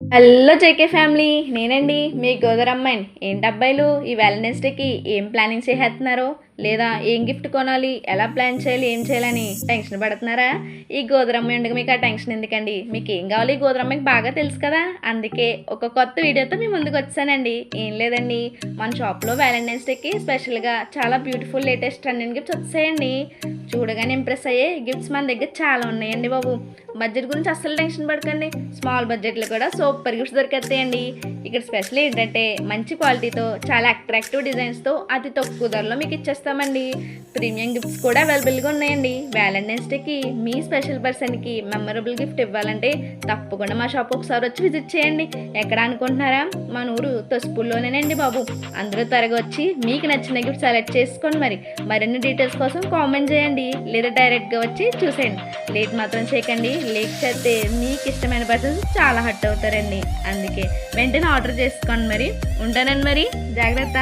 Hello JK family, నేనండి మీ గోదరమ్మాయిని. ఏంటి అబ్బాయిలు, ఈ వ్యాలంటైన్స్ డేకి ఏం ప్లానింగ్ చేసేస్తున్నారో, లేదా ఏం గిఫ్ట్ కొనాలి, ఎలా ప్లాన్ చేయాలి, ఏం చేయాలని టెన్షన్ పడుతున్నారా? ఈ గోదరమ్మాయి ఉండగా మీకు ఆ టెన్షన్ ఎందుకండి? మీకు ఏం కావాలి ఈ గోదరమ్మాయికి బాగా తెలుసు కదా. అందుకే ఒక కొత్త వీడియోతో మీ ముందుకు వచ్చానండి. ఏం లేదండి, మన షాప్లో వ్యాలంటైన్స్ డేకి స్పెషల్గా చాలా బ్యూటిఫుల్ లేటెస్ట్ ట్రెండింగ్ గిఫ్ట్స్ వచ్చాయండి. చూడగానే ఇంప్రెస్ అయ్యే గిఫ్ట్స్ మన దగ్గర చాలా ఉన్నాయండి బాబు. బడ్జెట్ గురించి అస్సలు టెన్షన్ పడకండి, స్మాల్ బడ్జెట్లో కూడా సూపర్ గిఫ్ట్స్ దొరికేస్తాయండి. ఇక్కడ స్పెషల్ ఏంటంటే మంచి క్వాలిటీతో చాలా అట్రాక్టివ్ డిజైన్స్తో అతి తక్కువ ధరలో మీకు ఇచ్చేస్తామండి. ప్రీమియం గిఫ్ట్స్ కూడా అవైలబుల్గా ఉన్నాయండి. వ్యాలంటైన్స్ డేకి మీ స్పెషల్ పర్సన్కి మెమరబుల్ గిఫ్ట్ ఇవ్వాలంటే తప్పకుండా మా షాప్ ఒకసారి వచ్చి విజిట్ చేయండి. ఎక్కడ అనుకుంటున్నారా? మన ఊరు తొస్పూర్లోనేనండి బాబు. అందరూ త్వరగా వచ్చి మీకు నచ్చిన గిఫ్ట్ సెలెక్ట్ చేసుకోండి. మరిన్ని డీటెయిల్స్ కోసం కామెంట్ చేయండి, లేదా డైరెక్ట్గా వచ్చి చూసేయండి. లేట్ మాత్రం చేయకండి. లేట్ చేస్తే మీకు ఇష్టమైన పర్సన్స్ చాలా హర్ట్ అవుతారండి. అందుకే వెంటనే ఆర్డర్ చేసుకోండి. ఉంటానండి, జాగ్రత్త.